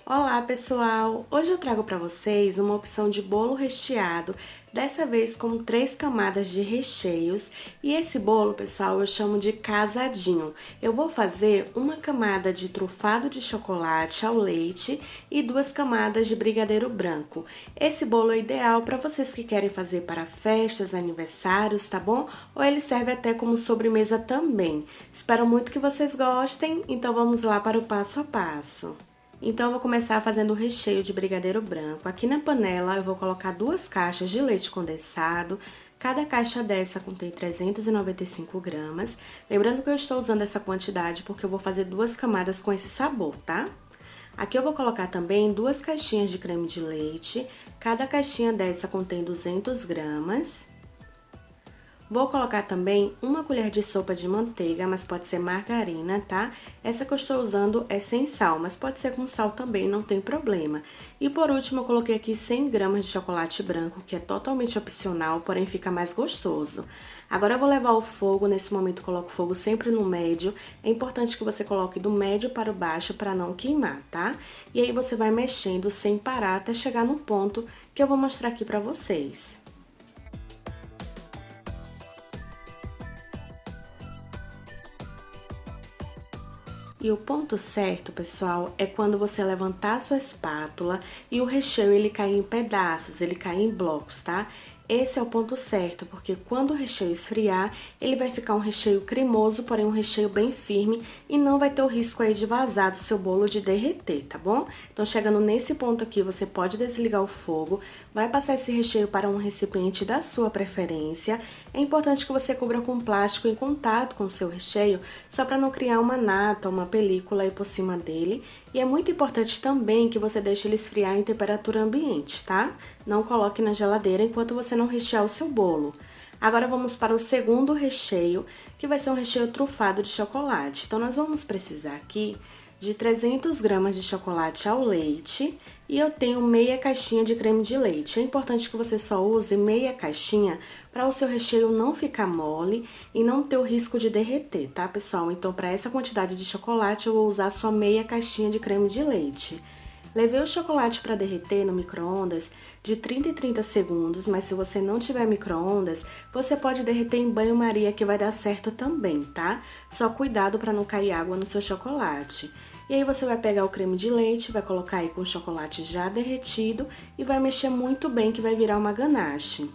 Olá, pessoal! Hoje eu trago para vocês uma opção de bolo recheado, dessa vez com 3 camadas de recheios. E esse bolo, pessoal, eu chamo de casadinho. Eu vou fazer uma camada de trufado de chocolate ao leite e 2 camadas de brigadeiro branco. Esse bolo é ideal para vocês que querem fazer para festas, aniversários, tá bom? Ou ele serve até como sobremesa também. Espero muito que vocês gostem, então vamos lá para o passo a passo. Então, eu vou começar fazendo o recheio de brigadeiro branco. Aqui na panela, eu vou colocar 2 caixas de leite condensado. Cada caixa dessa contém 395 gramas. Lembrando que eu estou usando essa quantidade porque eu vou fazer 2 camadas com esse sabor, tá? Aqui eu vou colocar também 2 caixinhas de creme de leite. Cada caixinha dessa contém 200 gramas. Vou colocar também 1 colher de sopa de manteiga, mas pode ser margarina, tá? Essa que eu estou usando é sem sal, mas pode ser com sal também, não tem problema. E por último, eu coloquei aqui 100 gramas de chocolate branco, que é totalmente opcional, porém fica mais gostoso. Agora eu vou levar ao fogo, nesse momento coloco o fogo sempre no médio. É importante que você coloque do médio para o baixo para não queimar, tá? E aí você vai mexendo sem parar até chegar no ponto que eu vou mostrar aqui pra vocês. E o ponto certo, pessoal, é quando você levantar a sua espátula e o recheio ele cair em pedaços, ele cair em blocos, tá? Esse é o ponto certo, porque quando o recheio esfriar, ele vai ficar um recheio cremoso, porém um recheio bem firme e não vai ter o risco aí de vazar do seu bolo, de derreter, tá bom? Então, chegando nesse ponto aqui, você pode desligar o fogo, vai passar esse recheio para um recipiente da sua preferência. É importante que você cubra com plástico em contato com o seu recheio, só para não criar uma nata, uma película aí por cima dele. E é muito importante também que você deixe ele esfriar em temperatura ambiente, tá? Não coloque na geladeira enquanto você não rechear o seu bolo. Agora vamos para o segundo recheio, que vai ser um recheio trufado de chocolate. Então, nós vamos precisar aqui de 300 gramas de chocolate ao leite e eu tenho meia caixinha de creme de leite. É importante que você só use meia caixinha para o seu recheio não ficar mole e não ter o risco de derreter, tá, pessoal? Então, para essa quantidade de chocolate, eu vou usar só meia caixinha de creme de leite. Levei o chocolate para derreter no micro-ondas de 30 em 30 segundos, mas se você não tiver micro-ondas, você pode derreter em banho-maria que vai dar certo também, tá? Só cuidado para não cair água no seu chocolate. E aí você vai pegar o creme de leite, vai colocar aí com o chocolate já derretido e vai mexer muito bem que vai virar uma ganache.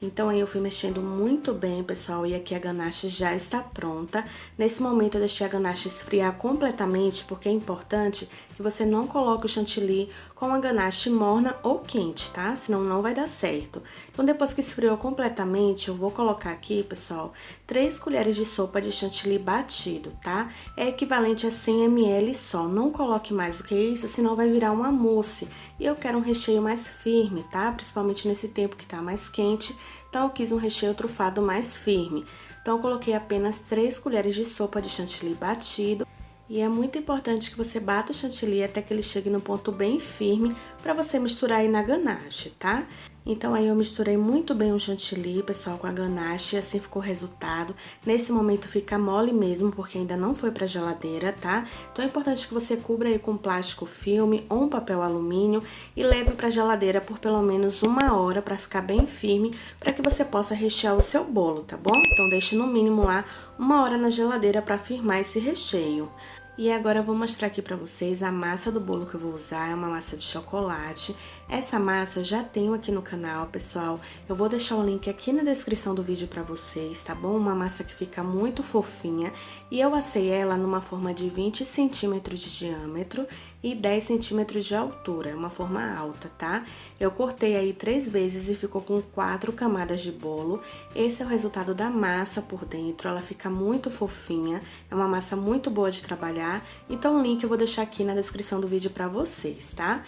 Então, aí eu fui mexendo muito bem, pessoal, e aqui a ganache já está pronta. Nesse momento, eu deixei a ganache esfriar completamente, porque é importante que você não coloque o chantilly com a ganache morna ou quente, tá? Senão não vai dar certo. Então, depois que esfriou completamente, eu vou colocar aqui, pessoal, 3 colheres de sopa de chantilly batido, tá? É equivalente a 100 ml só. Não coloque mais do que isso, senão vai virar uma mousse. E eu quero um recheio mais firme, tá? Principalmente nesse tempo que tá mais quente. Então, eu quis um recheio trufado mais firme. Então, eu coloquei apenas 3 colheres de sopa de chantilly batido. E é muito importante que você bata o chantilly até que ele chegue no ponto bem firme para você misturar aí na ganache, tá? Então, aí eu misturei muito bem o chantilly, pessoal, com a ganache, e assim ficou o resultado. Nesse momento fica mole mesmo, porque ainda não foi pra geladeira, tá? Então, é importante que você cubra aí com plástico filme ou um papel alumínio e leve pra geladeira por pelo menos 1 hora pra ficar bem firme, para que você possa rechear o seu bolo, tá bom? Então, deixe no mínimo lá 1 hora na geladeira pra firmar esse recheio. E agora eu vou mostrar aqui pra vocês a massa do bolo que eu vou usar, é uma massa de chocolate. Essa massa eu já tenho aqui no canal, pessoal. Eu vou deixar o link aqui na descrição do vídeo pra vocês, tá bom? Uma massa que fica muito fofinha. E eu assei ela numa forma de 20 centímetros de diâmetro e 10 centímetros de altura, é uma forma alta, tá? Eu cortei aí 3 vezes e ficou com 4 camadas de bolo. Esse é o resultado da massa por dentro, ela fica muito fofinha, é uma massa muito boa de trabalhar. Então, o link eu vou deixar aqui na descrição do vídeo pra vocês, tá?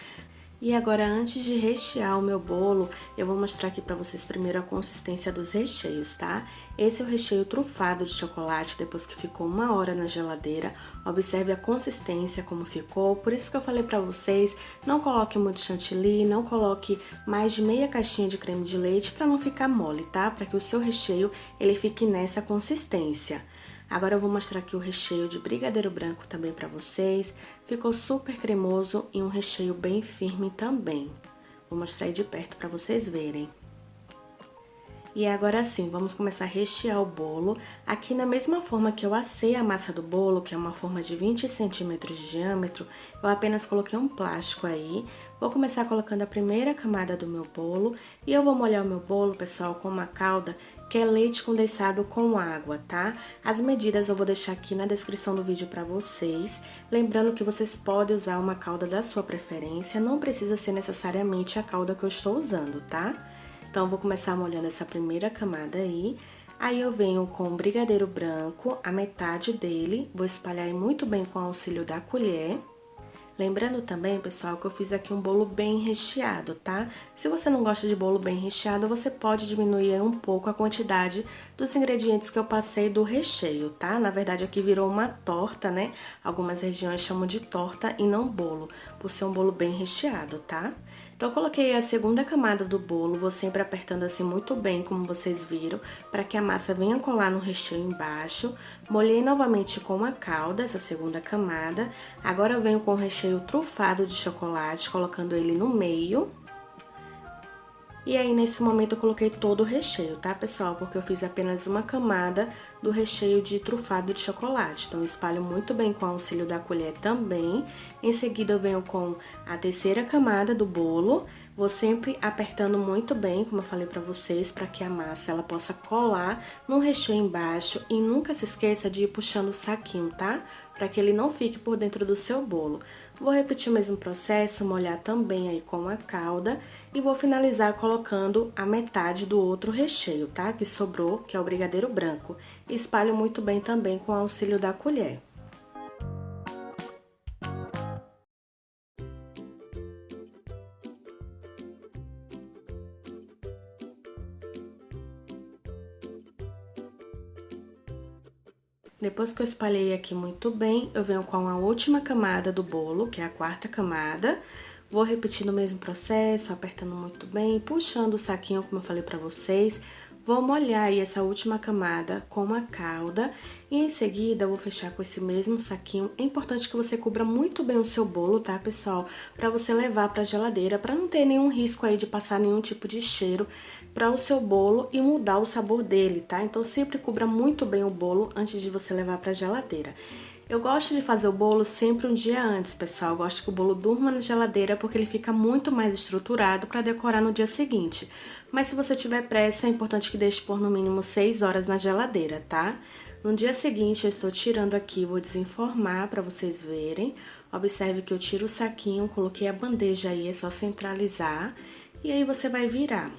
E agora, antes de rechear o meu bolo, eu vou mostrar aqui pra vocês primeiro a consistência dos recheios, tá? Esse é o recheio trufado de chocolate, depois que ficou 1 hora na geladeira. Observe a consistência, como ficou. Por isso que eu falei pra vocês, não coloque muito chantilly, não coloque mais de meia caixinha de creme de leite pra não ficar mole, tá? Pra que o seu recheio, ele fique nessa consistência. Agora eu vou mostrar aqui o recheio de brigadeiro branco também pra vocês. Ficou super cremoso e um recheio bem firme também. Vou mostrar aí de perto pra vocês verem. E agora sim, vamos começar a rechear o bolo. Aqui na mesma forma que eu assei a massa do bolo, que é uma forma de 20 centímetros de diâmetro, eu apenas coloquei um plástico aí. Vou começar colocando a primeira camada do meu bolo e eu vou molhar o meu bolo, pessoal, com uma calda que é leite condensado com água, tá? As medidas eu vou deixar aqui na descrição do vídeo pra vocês. Lembrando que vocês podem usar uma calda da sua preferência, não precisa ser necessariamente a calda que eu estou usando, tá? Então, eu vou começar molhando essa primeira camada aí. Aí, eu venho com o brigadeiro branco, a metade dele. Vou espalhar muito bem com o auxílio da colher. Lembrando também, pessoal, que eu fiz aqui um bolo bem recheado, tá? Se você não gosta de bolo bem recheado, você pode diminuir um pouco a quantidade dos ingredientes que eu passei do recheio, tá? Na verdade, aqui virou uma torta, né? Algumas regiões chamam de torta e não bolo, por ser um bolo bem recheado, tá? Então, eu coloquei a segunda camada do bolo, vou sempre apertando assim muito bem, como vocês viram, para que a massa venha colar no recheio embaixo. Molhei novamente com a calda, essa segunda camada. Agora eu venho com o recheio trufado de chocolate, colocando ele no meio. E aí, nesse momento, eu coloquei todo o recheio, tá, pessoal? Porque eu fiz apenas uma camada do recheio de trufado de chocolate. Então, eu espalho muito bem com o auxílio da colher também. Em seguida, eu venho com a terceira camada do bolo. Vou sempre apertando muito bem, como eu falei pra vocês, pra que a massa ela possa colar no recheio embaixo. E nunca se esqueça de ir puxando o saquinho, tá? Pra que ele não fique por dentro do seu bolo. Vou repetir o mesmo processo, molhar também aí com a calda e vou finalizar colocando a metade do outro recheio, tá? Que sobrou, que é o brigadeiro branco. Espalho muito bem também com o auxílio da colher. Depois que eu espalhei aqui muito bem, eu venho com a última camada do bolo, que é a quarta camada. Vou repetindo o mesmo processo, apertando muito bem, puxando o saquinho, como eu falei pra vocês. Vou molhar aí essa última camada com uma calda e em seguida eu vou fechar com esse mesmo saquinho. É importante que você cubra muito bem o seu bolo, tá, pessoal? Pra você levar pra geladeira, pra não ter nenhum risco aí de passar nenhum tipo de cheiro para o seu bolo e mudar o sabor dele, tá? Então, sempre cubra muito bem o bolo antes de você levar pra geladeira. Eu gosto de fazer o bolo sempre um dia antes, pessoal. Eu gosto que o bolo durma na geladeira porque ele fica muito mais estruturado para decorar no dia seguinte. Mas se você tiver pressa, é importante que deixe por no mínimo 6 horas na geladeira, tá? No dia seguinte, eu estou tirando aqui, vou desenformar para vocês verem. Observe que eu tiro o saquinho, coloquei a bandeja aí, é só centralizar. E aí, você vai virar.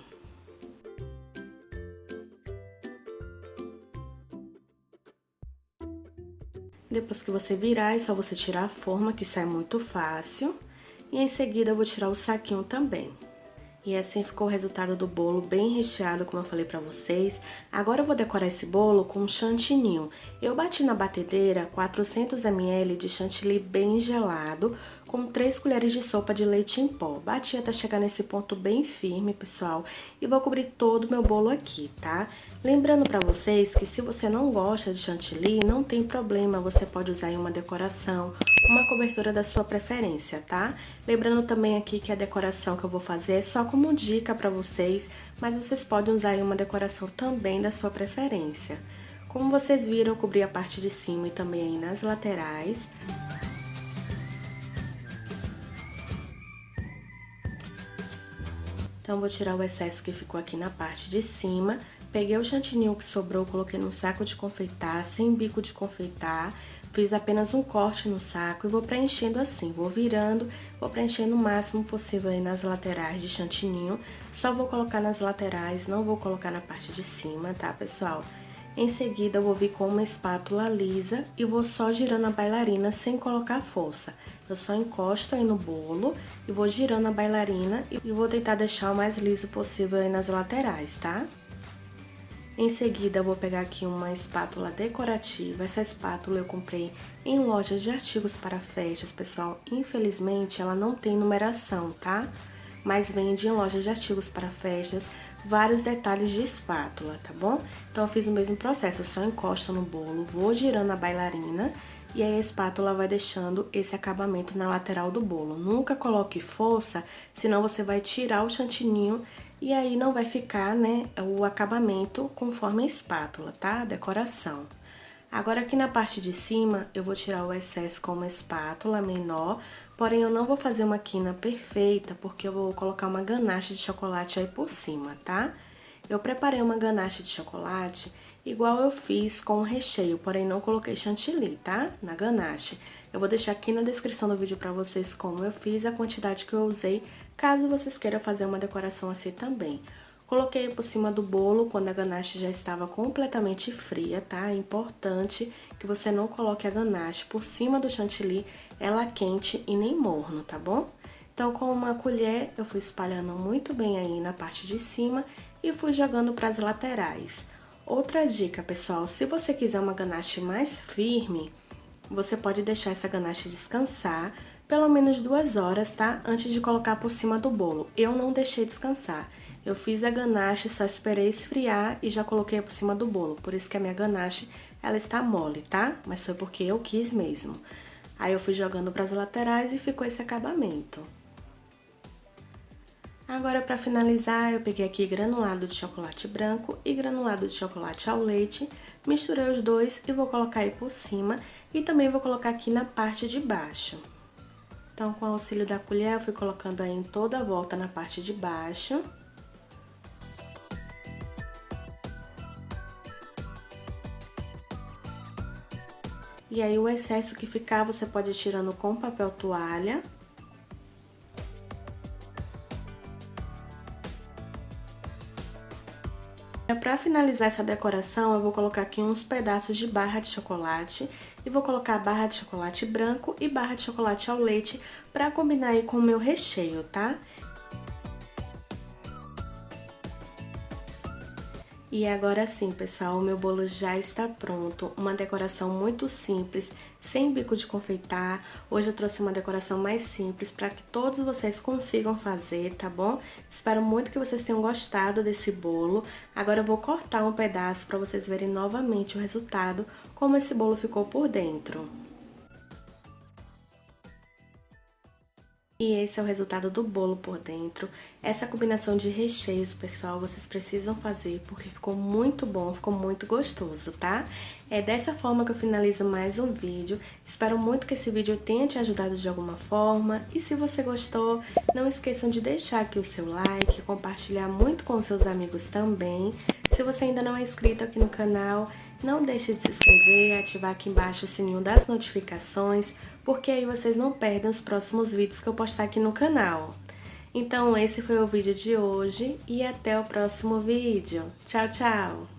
Depois que você virar, é só você tirar a forma, que sai muito fácil. E em seguida, eu vou tirar o saquinho também. E assim ficou o resultado do bolo, bem recheado, como eu falei pra vocês. Agora eu vou decorar esse bolo com um chantininho. Eu bati na batedeira 400 ml de chantilly bem gelado, com 3 colheres de sopa de leite em pó. Bati até chegar nesse ponto bem firme, pessoal. E vou cobrir todo o meu bolo aqui, tá? Lembrando pra vocês que se você não gosta de chantilly, não tem problema, você pode usar aí uma decoração, uma cobertura da sua preferência, tá? Lembrando também aqui que a decoração que eu vou fazer é só como dica pra vocês, mas vocês podem usar aí uma decoração também da sua preferência. Como vocês viram, eu cobri a parte de cima e também aí nas laterais. Então, vou tirar o excesso que ficou aqui na parte de cima. Peguei o chantininho que sobrou, coloquei num saco de confeitar, sem bico de confeitar. Fiz apenas um corte no saco e vou preenchendo assim, vou virando, vou preenchendo o máximo possível aí nas laterais de chantininho. Só vou colocar nas laterais, não vou colocar na parte de cima, tá, pessoal? Em seguida, eu vou vir com uma espátula lisa e vou só girando a bailarina sem colocar força. Eu só encosto aí no bolo e vou girando a bailarina e vou tentar deixar o mais liso possível aí nas laterais, tá? Em seguida, eu vou pegar aqui uma espátula decorativa. Essa espátula eu comprei em lojas de artigos para festas, pessoal. Infelizmente, ela não tem numeração, tá? Mas vende em lojas de artigos para festas vários detalhes de espátula, tá bom? Então, eu fiz o mesmo processo, eu só encosto no bolo, vou girando a bailarina e aí a espátula vai deixando esse acabamento na lateral do bolo. Nunca coloque força, senão você vai tirar o chantininho e aí não vai ficar, né, o acabamento conforme a espátula, tá? A decoração. Agora, aqui na parte de cima, eu vou tirar o excesso com uma espátula menor, porém eu não vou fazer uma quina perfeita, porque eu vou colocar uma ganache de chocolate aí por cima, tá? Eu preparei uma ganache de chocolate igual eu fiz com o recheio, porém não coloquei chantilly, tá? Na ganache. Eu vou deixar aqui na descrição do vídeo pra vocês como eu fiz, a quantidade que eu usei, caso vocês queiram fazer uma decoração assim também. Coloquei por cima do bolo quando a ganache já estava completamente fria, tá? É importante que você não coloque a ganache por cima do chantilly, ela quente e nem morno, tá bom? Então, com uma colher, eu fui espalhando muito bem aí na parte de cima e fui jogando para as laterais. Outra dica, pessoal, se você quiser uma ganache mais firme, você pode deixar essa ganache descansar pelo menos 2 horas, tá? Antes de colocar por cima do bolo. Eu não deixei descansar. Eu fiz a ganache, só esperei esfriar e já coloquei por cima do bolo. Por isso que a minha ganache, ela está mole, tá? Mas foi porque eu quis mesmo. Aí eu fui jogando para as laterais e ficou esse acabamento. Agora, para finalizar, eu peguei aqui granulado de chocolate branco e granulado de chocolate ao leite, misturei os dois e vou colocar aí por cima e também vou colocar aqui na parte de baixo. Então, com o auxílio da colher, eu fui colocando aí em toda a volta na parte de baixo. E aí, o excesso que ficar, você pode ir tirando com papel toalha. Para finalizar essa decoração, eu vou colocar aqui uns pedaços de barra de chocolate e vou colocar barra de chocolate branco e barra de chocolate ao leite para combinar aí com o meu recheio, tá? E agora sim, pessoal, o meu bolo já está pronto. Uma decoração muito simples, sem bico de confeitar. Hoje eu trouxe uma decoração mais simples para que todos vocês consigam fazer, tá bom? Espero muito que vocês tenham gostado desse bolo. Agora eu vou cortar um pedaço para vocês verem novamente o resultado, como esse bolo ficou por dentro. E esse é o resultado do bolo por dentro. Essa combinação de recheios, pessoal, vocês precisam fazer porque ficou muito bom, ficou muito gostoso, tá? É dessa forma que eu finalizo mais um vídeo. Espero muito que esse vídeo tenha te ajudado de alguma forma. E se você gostou, não esqueçam de deixar aqui o seu like, compartilhar muito com os seus amigos também. Se você ainda não é inscrito aqui no canal, não deixe de se inscrever, ativar aqui embaixo o sininho das notificações, porque aí vocês não perdem os próximos vídeos que eu postar aqui no canal. Então, esse foi o vídeo de hoje e até o próximo vídeo. Tchau, tchau!